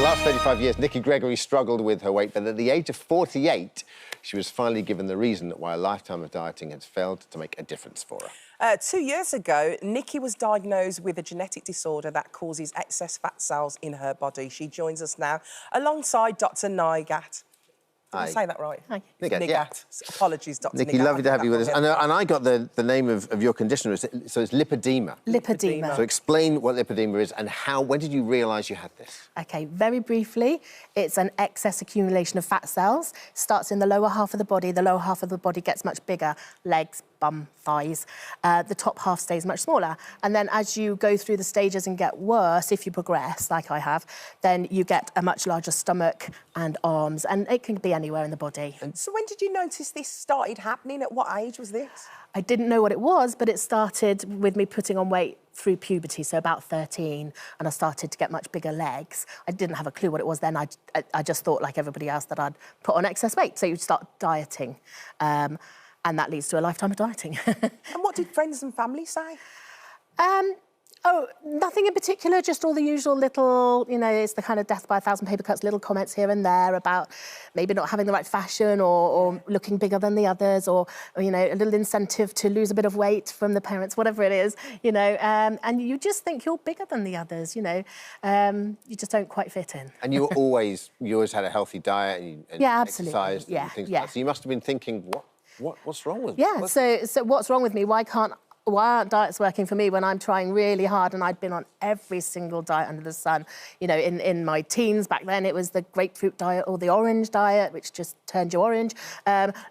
last 35 years, Nicky Gregory struggled with her weight, but at the age of 48, she was finally given the reason why a lifetime of dieting had failed to make a difference for her. 2 years ago, Nicky was diagnosed with a genetic disorder that causes excess fat cells in her body. She joins us now alongside Dr Nighat. Did I say that right? Hi. Nighat. Yeah. Apologies, Dr Nicky, Nighat. lovely to have you with us. And I got the name of your condition, so it's lipoedema. Lipoedema. So explain what lipoedema is and when did you realise you had this? OK, very briefly, it's an excess accumulation of fat cells. Starts in the lower half of the body. The lower half of the body gets much bigger. Legs, bum, thighs. The top half stays much smaller. And then as you go through the stages and get worse, if you progress, like I have, then you get a much larger stomach and arms, and it can be anywhere in the body. So when did you notice this started happening? At what age was this? I didn't know what it was, but it started with me putting on weight through puberty, so about 13, and I started to get much bigger legs. I didn't have a clue what it was then. I just thought, like everybody else, that I'd put on excess weight, so you'd start dieting. And that leads to a lifetime of dieting. And what did friends and family say? Oh, nothing in particular, just all the usual little, you know, it's the kind of death by a thousand paper cuts, little comments here and there about maybe not having the right fashion or looking bigger than the others or, you know, a little incentive to lose a bit of weight from the parents, whatever it is, you know, and you just think you're bigger than the others, you know. You just don't quite fit in. And you always had a healthy diet and yeah, absolutely. exercised and things like that. So you must have been thinking, what's wrong with me? Yeah, so what's wrong with me? Why aren't diets working for me when I'm trying really hard? And I'd been on every single diet under the sun. You know, in my teens, back then, it was the grapefruit diet or the orange diet, which just turned you orange.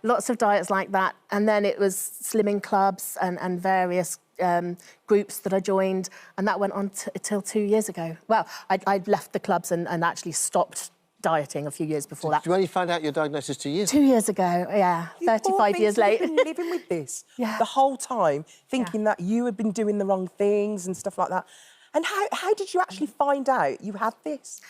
Lots of diets like that. And then it was slimming clubs and various groups that I joined. And that went on till 2 years ago. Well, I'd left the clubs and actually stopped dieting a few years before that. Did you only find out your diagnosis 2 years ago? 2 years ago, yeah, 35 years late. You've been living with this the whole time, thinking that you had been doing the wrong things and stuff like that. And how did you actually find out you had this?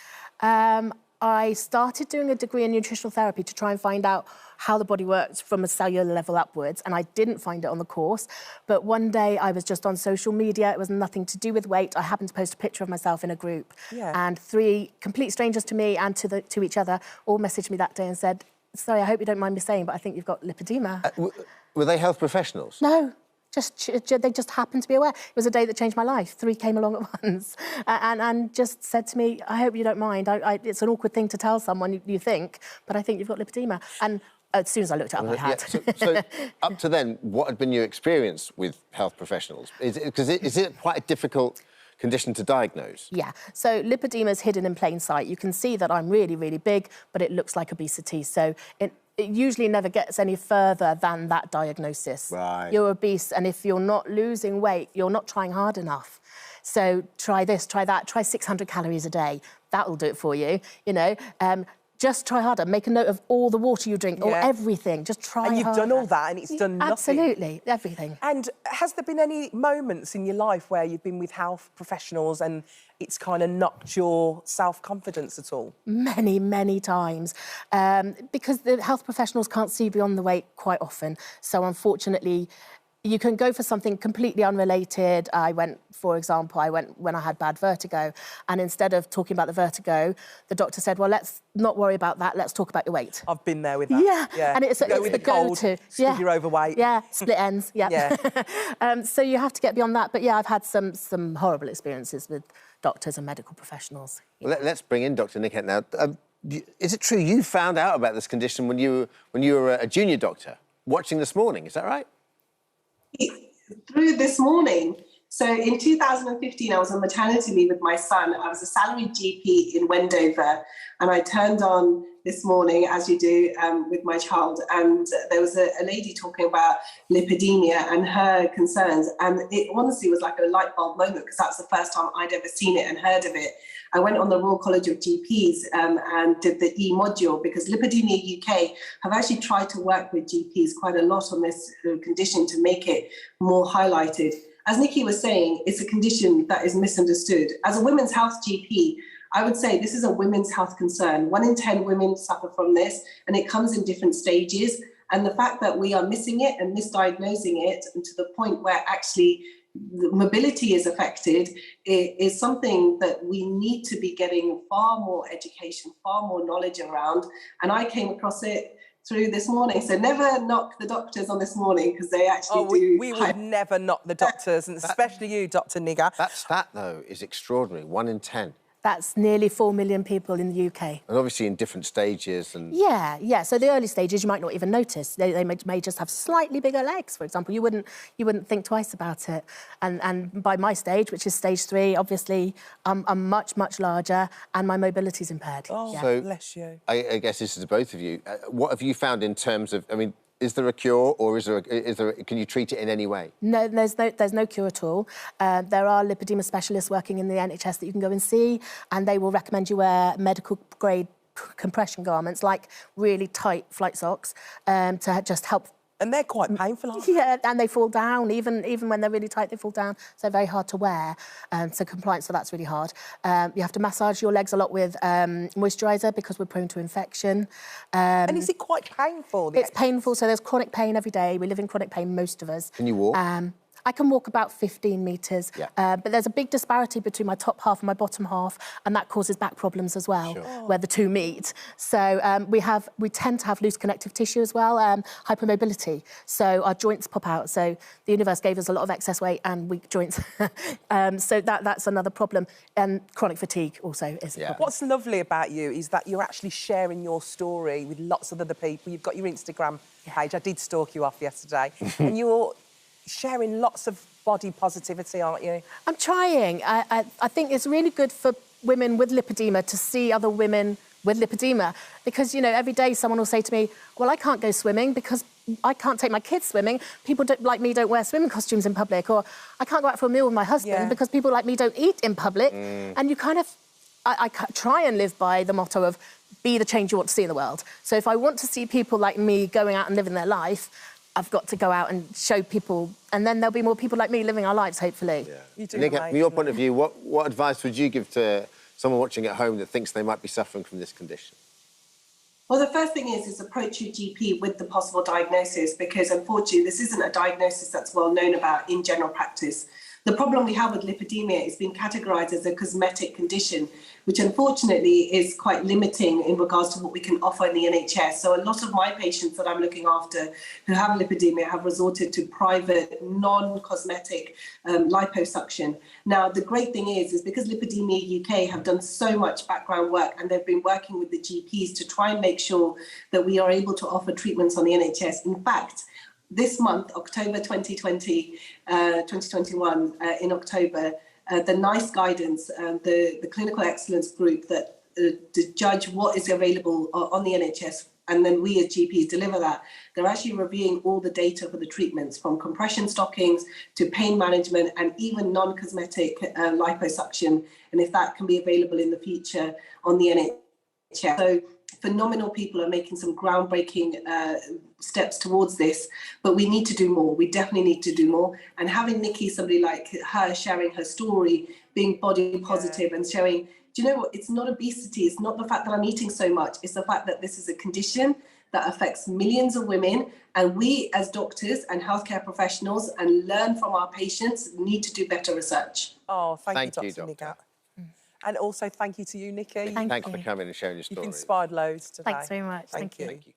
I started doing a degree in nutritional therapy to try and find out how the body works from a cellular level upwards, and I didn't find it on the course. But one day I was just on social media. It was nothing to do with weight. I happened to post a picture of myself in a group, and 3 complete strangers to me and to each other all messaged me that day and said, "Sorry, I hope you don't mind me saying, but I think you've got lipoedema." Were they health professionals? No. They just happened to be aware. It was a day that changed my life. 3 came along at once and just said to me, "I hope you don't mind. It's an awkward thing to tell someone, you think, but I think you've got lipoedema." And as soon as I looked it up, I had. Yeah, so up to then, what had been your experience with health professionals? Is it quite a difficult condition to diagnose? Yeah, so lipoedema is hidden in plain sight. You can see that I'm really, really big, but it looks like obesity. So it usually never gets any further than that diagnosis. Right. You're obese, and if you're not losing weight, you're not trying hard enough. So try this, try that, try 600 calories a day. That'll do it for you, you know. Just try harder. Make a note of all the water you drink or everything. Just try harder. And you've done all that and it's done nothing. Absolutely, everything. And has there been any moments in your life where you've been with health professionals and it's kind of knocked your self-confidence at all? Many, many times. Because the health professionals can't see beyond the weight quite often. So unfortunately, you can go for something completely unrelated. For example, I went when I had bad vertigo, and instead of talking about the vertigo, the doctor said, "Well, let's not worry about that. Let's talk about your weight." I've been there with that. Yeah. And it's the go-to. Yeah, you're overweight. Yeah, split ends. Yeah. So you have to get beyond that. But yeah, I've had some horrible experiences with doctors and medical professionals. Well, let's bring in Dr Nighat now. Is it true you found out about this condition when you were a junior doctor, watching This Morning? Is that right? Through This Morning. So in 2015, I was on maternity leave with my son. I was a salaried GP in Wendover, and I turned on This Morning, as you do, with my child, and there was a lady talking about lipidemia and her concerns, and it honestly was like a light bulb moment, because that's the first time I'd ever seen it and heard of it. I went on the Royal College of GPs and did the E module, because Lipidemia UK have actually tried to work with GPs quite a lot on this condition to make it more highlighted. As Nicky was saying, it's a condition that is misunderstood. As a women's health GP, I would say this is a women's health concern. 1 in 10 women suffer from this, and it comes in different stages. And the fact that we are missing it and misdiagnosing it, and to the point where actually the mobility is affected, it is something that we need to be getting far more education, far more knowledge around. And I came across it through this morning. So never knock the doctors on this morning, because they actually do. We would never knock the doctors, and especially you, Dr Nighat. That stat, though, is extraordinary. 1 in 10. That's nearly 4 million people in the UK. And obviously in different stages. And Yeah. So the early stages, you might not even notice. They may just have slightly bigger legs, for example. You wouldn't think twice about it. And by my stage, which is stage 3, obviously, I'm much, much larger and my mobility's impaired. Oh, yeah. So bless you. I guess this is to both of you. What have you found in terms of, I mean, is there a cure, or can you treat it in any way? No, there's no cure at all. There are lipedema specialists working in the NHS that you can go and see, and they will recommend you wear medical-grade compression garments, like really tight flight socks, to just help. And they're quite painful, aren't they? Yeah, and they fall down. Even when they're really tight, they fall down. So they're very hard to wear. So compliance, so that's really hard. You have to massage your legs a lot with moisturiser, because we're prone to infection. And is it quite painful? It's painful, so there's chronic pain every day. We live in chronic pain, most of us. Can you walk? I can walk about 15 metres, but there's a big disparity between my top half and my bottom half, and that causes back problems as well, where the two meet. So we tend to have loose connective tissue as well, hypermobility. So our joints pop out. So the universe gave us a lot of excess weight and weak joints. So that's another problem. And chronic fatigue also is a problem. What's lovely about you is that you're actually sharing your story with lots of other people. You've got your Instagram page. I did stalk you off yesterday. And you're sharing lots of body positivity, aren't you? I'm trying. I think it's really good for women with lipedema to see other women with lipedema, because, you know, every day someone will say to me, well, I can't go swimming because I can't take my kids swimming. People like me don't wear swimming costumes in public, or I can't go out for a meal with my husband because people like me don't eat in public. And you kind of... I try and live by the motto of be the change you want to see in the world. So if I want to see people like me going out and living their life, I've got to go out and show people, and then there'll be more people like me living our lives, hopefully. You do. Nick, from your point of view, what advice would you give to someone watching at home that thinks they might be suffering from this condition? Well, the first thing is approach your GP with the possible diagnosis, because unfortunately this isn't a diagnosis that's well known about in general practice. The problem we have with lipedema is being categorised as a cosmetic condition, which unfortunately is quite limiting in regards to what we can offer in the NHS. So a lot of my patients that I'm looking after who have lipedema have resorted to private, non-cosmetic liposuction. Now, the great thing is because Lipedema UK have done so much background work, and they've been working with the GPs to try and make sure that we are able to offer treatments on the NHS. In fact, this month, October 2021, in October, the NICE guidance, the clinical excellence group that to judge what is available on the NHS, and then we as GPs deliver that, they're actually reviewing all the data for the treatments, from compression stockings to pain management and even non-cosmetic liposuction, and if that can be available in the future on the NHS. So phenomenal people are making some groundbreaking steps towards this, but we need to do more. We definitely need to do more. And having Nicky, somebody like her, sharing her story, being body positive and showing, do you know what, it's not obesity, it's not the fact that I'm eating so much, it's the fact that this is a condition that affects millions of women, and we as doctors and healthcare professionals, and learn from our patients, need to do better research. Oh, thank you, Dr Nighat. And also thank you to you, Nicky. Thank Thanks you. for coming and sharing your story. You've inspired loads today. Thanks very much. Thank you. Thank you.